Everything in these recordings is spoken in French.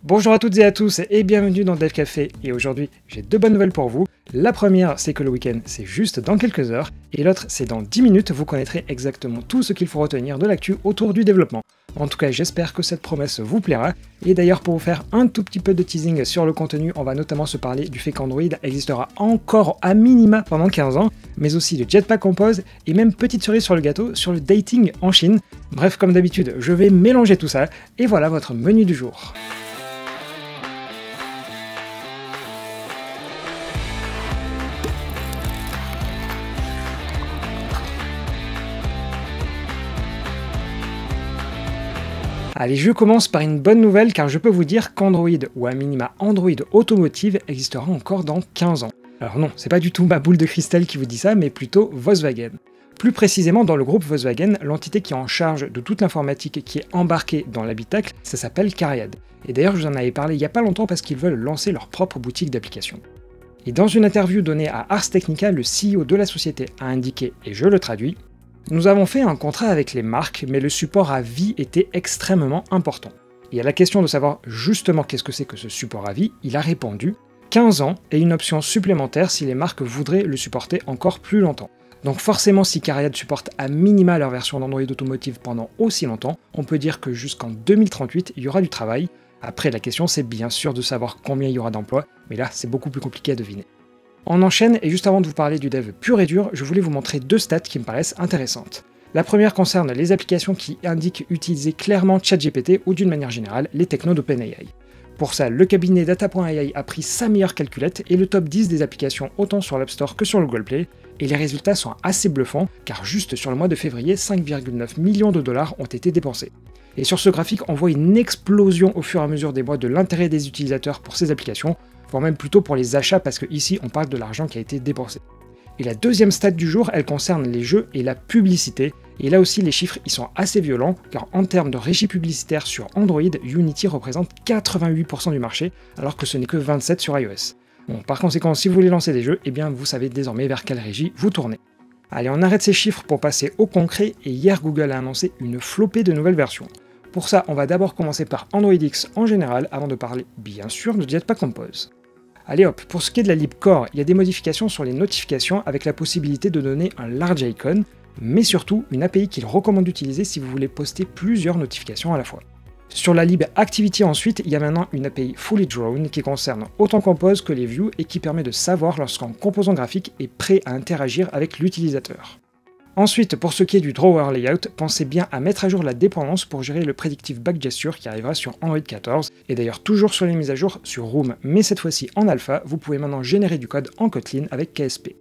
Bonjour à toutes et à tous et bienvenue dans Dev Café, et aujourd'hui j'ai deux bonnes nouvelles pour vous. La première, c'est que le week-end c'est juste dans quelques heures, et l'autre c'est dans 10 minutes, vous connaîtrez exactement tout ce qu'il faut retenir de l'actu autour du développement. En tout cas, j'espère que cette promesse vous plaira, et d'ailleurs pour vous faire un tout petit peu de teasing sur le contenu, on va notamment se parler du fait qu'Android existera encore à minima pendant 15 ans, mais aussi de Jetpack Compose, et même petite cerise sur le gâteau, sur le dating en Chine. Bref, comme d'habitude, je vais mélanger tout ça, et voilà votre menu du jour. Allez, je commence par une bonne nouvelle car je peux vous dire qu'Android, ou à minima Android Automotive, existera encore dans 15 ans. Alors non, c'est pas du tout ma boule de cristal qui vous dit ça, mais plutôt Volkswagen. Plus précisément dans le groupe Volkswagen, l'entité qui est en charge de toute l'informatique qui est embarquée dans l'habitacle, ça s'appelle CARIAD. Et d'ailleurs je vous en avais parlé il y a pas longtemps parce qu'ils veulent lancer leur propre boutique d'applications. Et dans une interview donnée à Ars Technica, le CEO de la société a indiqué, et je le traduis, nous avons fait un contrat avec les marques, mais le support à vie était extrêmement important. Et à la question de savoir justement qu'est-ce que c'est que ce support à vie, il a répondu 15 ans et une option supplémentaire si les marques voudraient le supporter encore plus longtemps. Donc forcément, si CARIAD supporte à minima leur version d'Android Automotive pendant aussi longtemps, on peut dire que jusqu'en 2038, il y aura du travail. Après, la question c'est bien sûr de savoir combien il y aura d'emplois, mais là c'est beaucoup plus compliqué à deviner. On enchaîne, et juste avant de vous parler du dev pur et dur, je voulais vous montrer deux stats qui me paraissent intéressantes. La première concerne les applications qui indiquent utiliser clairement ChatGPT ou d'une manière générale les technos d'OpenAI. Pour ça, le cabinet Data.ai a pris sa meilleure calculette et le top 10 des applications autant sur l'App Store que sur le Google Play, et les résultats sont assez bluffants car juste sur le mois de février, 5,9 millions de dollars ont été dépensés. Et sur ce graphique, on voit une explosion au fur et à mesure des mois de l'intérêt des utilisateurs pour ces applications, voire même plutôt pour les achats parce que ici on parle de l'argent qui a été dépensé. Et la deuxième stat du jour, elle concerne les jeux et la publicité, et là aussi les chiffres ils sont assez violents, car en termes de régie publicitaire sur Android, Unity représente 88% du marché, alors que ce n'est que 27% sur iOS. Bon, par conséquent, si vous voulez lancer des jeux, eh bien vous savez désormais vers quelle régie vous tournez. Allez, on arrête ces chiffres pour passer au concret, et hier Google a annoncé une flopée de nouvelles versions. Pour ça, on va d'abord commencer par Android X en général, avant de parler bien sûr de Jetpack Compose. Allez hop, pour ce qui est de la libcore, il y a des modifications sur les notifications avec la possibilité de donner un large icon, mais surtout une API qu'il recommande d'utiliser si vous voulez poster plusieurs notifications à la fois. Sur la lib Activity ensuite, il y a maintenant une API Fully Drawn qui concerne autant Compose que les views et qui permet de savoir lorsqu'un composant graphique est prêt à interagir avec l'utilisateur. Ensuite, pour ce qui est du Drawer Layout, pensez bien à mettre à jour la dépendance pour gérer le Predictive Back Gesture qui arrivera sur Android 14, et d'ailleurs toujours sur les mises à jour sur Room, mais cette fois-ci en alpha, vous pouvez maintenant générer du code en Kotlin avec KSP.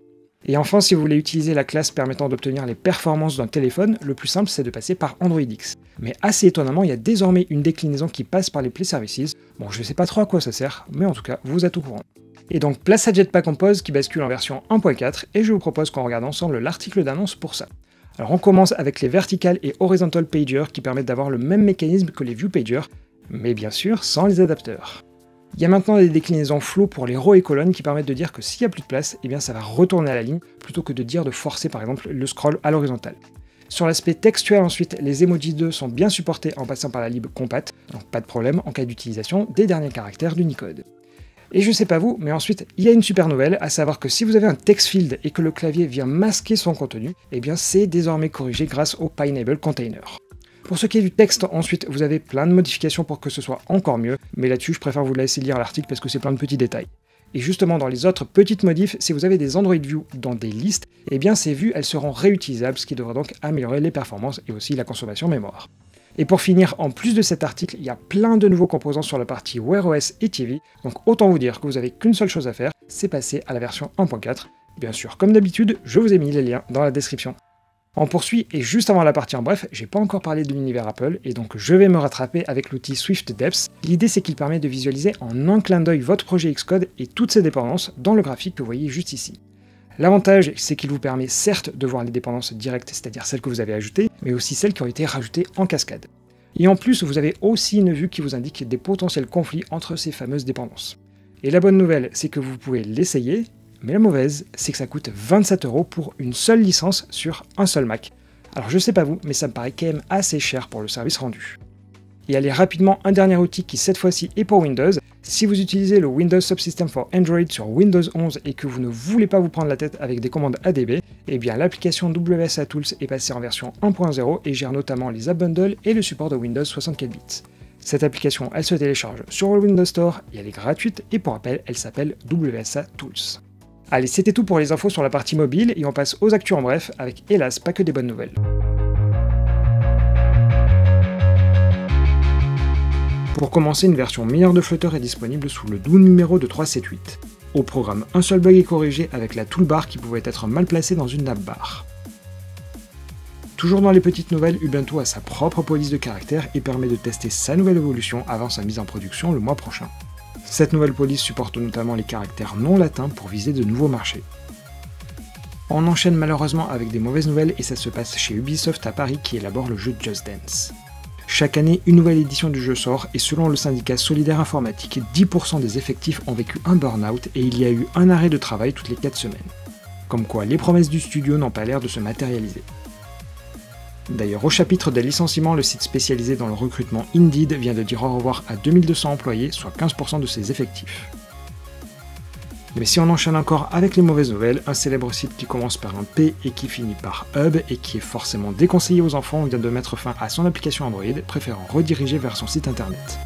Et enfin, si vous voulez utiliser la classe permettant d'obtenir les performances d'un téléphone, le plus simple c'est de passer par Android X. Mais assez étonnamment, il y a désormais une déclinaison qui passe par les Play Services. Bon, je sais pas trop à quoi ça sert, mais en tout cas, vous êtes au courant. Et donc place à Jetpack Compose qui bascule en version 1.4, et je vous propose qu'on regarde ensemble l'article d'annonce pour ça. Alors on commence avec les vertical et horizontal pagers qui permettent d'avoir le même mécanisme que les view pagers, mais bien sûr sans les adapteurs. Il y a maintenant des déclinaisons flow pour les rows et colonnes qui permettent de dire que s'il n'y a plus de place, eh bien ça va retourner à la ligne, plutôt que de dire de forcer par exemple le scroll à l'horizontale. Sur l'aspect textuel ensuite, les emojis 2 sont bien supportés en passant par la lib compat, donc pas de problème en cas d'utilisation des derniers caractères d'Unicode. Et je sais pas vous, mais ensuite, il y a une super nouvelle, à savoir que si vous avez un text field et que le clavier vient masquer son contenu, eh bien c'est désormais corrigé grâce au Pineapple Container. Pour ce qui est du texte, ensuite, vous avez plein de modifications pour que ce soit encore mieux, mais là-dessus, je préfère vous laisser lire l'article parce que c'est plein de petits détails. Et justement, dans les autres petites modifs, si vous avez des Android View dans des listes, eh bien ces vues, elles seront réutilisables, ce qui devrait donc améliorer les performances et aussi la consommation mémoire. Et pour finir, en plus de cet article, il y a plein de nouveaux composants sur la partie Wear OS et TV, donc autant vous dire que vous n'avez qu'une seule chose à faire, c'est passer à la version 1.4. Bien sûr, comme d'habitude, je vous ai mis les liens dans la description. On poursuit, et juste avant la partie en bref, j'ai pas encore parlé de l'univers Apple, et donc je vais me rattraper avec l'outil Swift Depths. L'idée c'est qu'il permet de visualiser en un clin d'œil votre projet Xcode et toutes ses dépendances dans le graphique que vous voyez juste ici. L'avantage, c'est qu'il vous permet certes de voir les dépendances directes, c'est-à-dire celles que vous avez ajoutées, mais aussi celles qui ont été rajoutées en cascade. Et en plus, vous avez aussi une vue qui vous indique des potentiels conflits entre ces fameuses dépendances. Et la bonne nouvelle, c'est que vous pouvez l'essayer, mais la mauvaise, c'est que ça coûte 27 € pour une seule licence sur un seul Mac. Alors je sais pas vous, mais ça me paraît quand même assez cher pour le service rendu. Et allez rapidement un dernier outil qui cette fois-ci est pour Windows. Si vous utilisez le Windows Subsystem for Android sur Windows 11 et que vous ne voulez pas vous prendre la tête avec des commandes ADB, eh bien l'application WSA Tools est passée en version 1.0 et gère notamment les app bundles et le support de Windows 64 bits. Cette application, elle se télécharge sur le Windows Store et elle est gratuite et pour rappel, elle s'appelle WSA Tools. Allez, c'était tout pour les infos sur la partie mobile et on passe aux actus en bref avec hélas pas que des bonnes nouvelles. Pour commencer, une version meilleure de Flutter est disponible sous le doux numéro de 378. Au programme, un seul bug est corrigé avec la toolbar qui pouvait être mal placée dans une navbar. Toujours dans les petites nouvelles, Ubuntu a sa propre police de caractères et permet de tester sa nouvelle évolution avant sa mise en production le mois prochain. Cette nouvelle police supporte notamment les caractères non latins pour viser de nouveaux marchés. On enchaîne malheureusement avec des mauvaises nouvelles et ça se passe chez Ubisoft à Paris qui élabore le jeu Just Dance. Chaque année, une nouvelle édition du jeu sort et selon le syndicat Solidaire Informatique, 10% des effectifs ont vécu un burn-out et il y a eu un arrêt de travail toutes les 4 semaines. Comme quoi, les promesses du studio n'ont pas l'air de se matérialiser. D'ailleurs, au chapitre des licenciements, le site spécialisé dans le recrutement Indeed vient de dire au revoir à 2200 employés, soit 15% de ses effectifs. Mais si on enchaîne encore avec les mauvaises nouvelles, un célèbre site qui commence par un P et qui finit par Hub et qui est forcément déconseillé aux enfants vient de mettre fin à son application Android, préférant rediriger vers son site internet.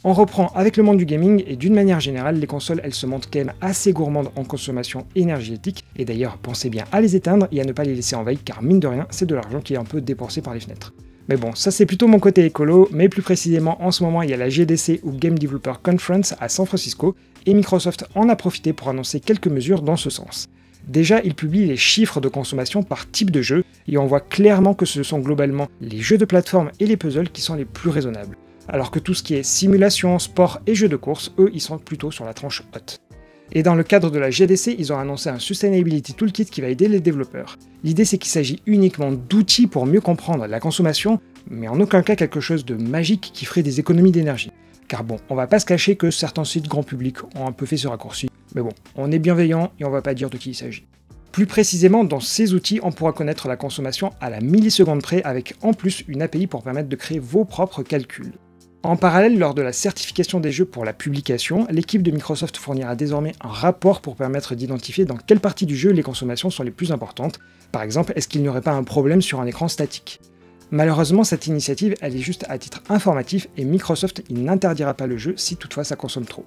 On reprend avec le monde du gaming et d'une manière générale, les consoles elles se montrent quand même assez gourmandes en consommation énergétique et d'ailleurs pensez bien à les éteindre et à ne pas les laisser en veille car mine de rien c'est de l'argent qui est un peu dépensé par les fenêtres. Mais bon, ça c'est plutôt mon côté écolo, mais plus précisément en ce moment il y a la GDC ou Game Developer Conference à San Francisco et Microsoft en a profité pour annoncer quelques mesures dans ce sens. Déjà, il publie les chiffres de consommation par type de jeu et on voit clairement que ce sont globalement les jeux de plateforme et les puzzles qui sont les plus raisonnables. Alors que tout ce qui est simulation, sport et jeux de course, eux, ils sont plutôt sur la tranche haute. Et dans le cadre de la GDC, ils ont annoncé un Sustainability Toolkit qui va aider les développeurs. L'idée c'est qu'il s'agit uniquement d'outils pour mieux comprendre la consommation, mais en aucun cas quelque chose de magique qui ferait des économies d'énergie. Car bon, on va pas se cacher que certains sites grand public ont un peu fait ce raccourci, mais bon, on est bienveillant et on va pas dire de qui il s'agit. Plus précisément, dans ces outils, on pourra connaître la consommation à la milliseconde près avec en plus une API pour permettre de créer vos propres calculs. En parallèle, lors de la certification des jeux pour la publication, l'équipe de Microsoft fournira désormais un rapport pour permettre d'identifier dans quelle partie du jeu les consommations sont les plus importantes. Par exemple, est-ce qu'il n'y aurait pas un problème sur un écran statique? Malheureusement, cette initiative, elle est juste à titre informatif et Microsoft il n'interdira pas le jeu si toutefois ça consomme trop.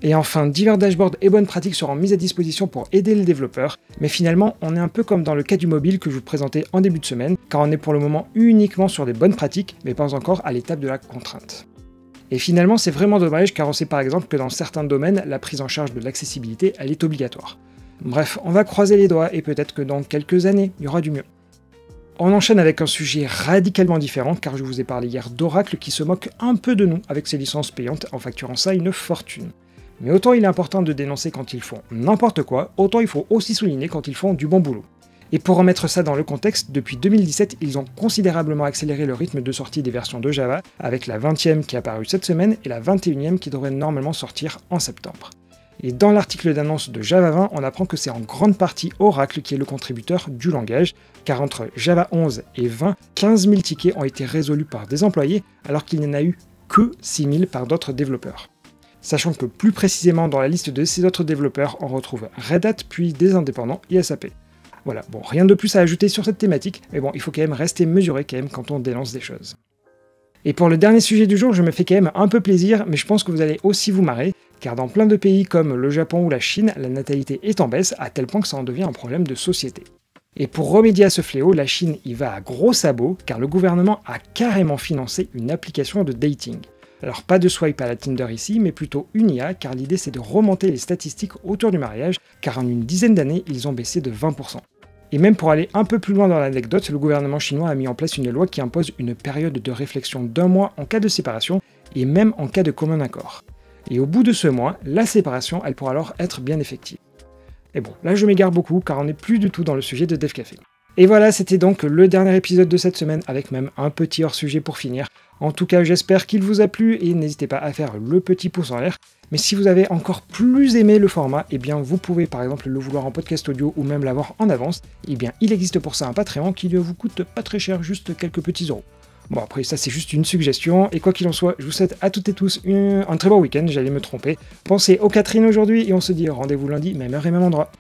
Et enfin, divers dashboards et bonnes pratiques seront mis à disposition pour aider les développeurs, mais finalement, on est un peu comme dans le cas du mobile que je vous présentais en début de semaine, car on est pour le moment uniquement sur des bonnes pratiques, mais pas encore à l'étape de la contrainte. Et finalement, c'est vraiment dommage car on sait par exemple que dans certains domaines, la prise en charge de l'accessibilité, elle est obligatoire. Bref, on va croiser les doigts et peut-être que dans quelques années, il y aura du mieux. On enchaîne avec un sujet radicalement différent car je vous ai parlé hier d'Oracle qui se moque un peu de nous avec ses licences payantes en facturant ça une fortune. Mais autant il est important de dénoncer quand ils font n'importe quoi, autant il faut aussi souligner quand ils font du bon boulot. Et pour remettre ça dans le contexte, depuis 2017, ils ont considérablement accéléré le rythme de sortie des versions de Java, avec la 20e qui est apparue cette semaine et la 21e qui devrait normalement sortir en septembre. Et dans l'article d'annonce de Java 20, on apprend que c'est en grande partie Oracle qui est le contributeur du langage, car entre Java 11 et 20, 15 000 tickets ont été résolus par des employés, alors qu'il n'y en a eu que 6 000 par d'autres développeurs. Sachant que plus précisément dans la liste de ces autres développeurs, on retrouve Red Hat, puis des indépendants et SAP. Voilà, bon, rien de plus à ajouter sur cette thématique, mais bon, il faut quand même rester mesuré quand même quand on dénonce des choses. Et pour le dernier sujet du jour, je me fais quand même un peu plaisir, mais je pense que vous allez aussi vous marrer, car dans plein de pays comme le Japon ou la Chine, la natalité est en baisse à tel point que ça en devient un problème de société. Et pour remédier à ce fléau, la Chine y va à gros sabots, car le gouvernement a carrément financé une application de dating. Alors pas de swipe à la Tinder ici, mais plutôt une IA, car l'idée c'est de remonter les statistiques autour du mariage, car en une dizaine d'années, ils ont baissé de 20%. Et même pour aller un peu plus loin dans l'anecdote, le gouvernement chinois a mis en place une loi qui impose une période de réflexion d'1 mois en cas de séparation, et même en cas de commun accord. Et au bout de ce mois, la séparation, elle pourra alors être bien effective. Et bon, là je m'égare beaucoup, car on n'est plus du tout dans le sujet de DevCafé. Et voilà, c'était donc le dernier épisode de cette semaine, avec même un petit hors-sujet pour finir. En tout cas, j'espère qu'il vous a plu, et n'hésitez pas à faire le petit pouce en l'air. Mais si vous avez encore plus aimé le format, eh bien vous pouvez par exemple le vouloir en podcast audio ou même l'avoir en avance, eh bien il existe pour ça un Patreon qui ne vous coûte pas très cher, juste quelques petits euros. Bon après ça c'est juste une suggestion, et quoi qu'il en soit, je vous souhaite à toutes et tous un très bon week-end, j'allais me tromper. Pensez aux Catherine aujourd'hui, et on se dit rendez-vous lundi, même heure et même endroit.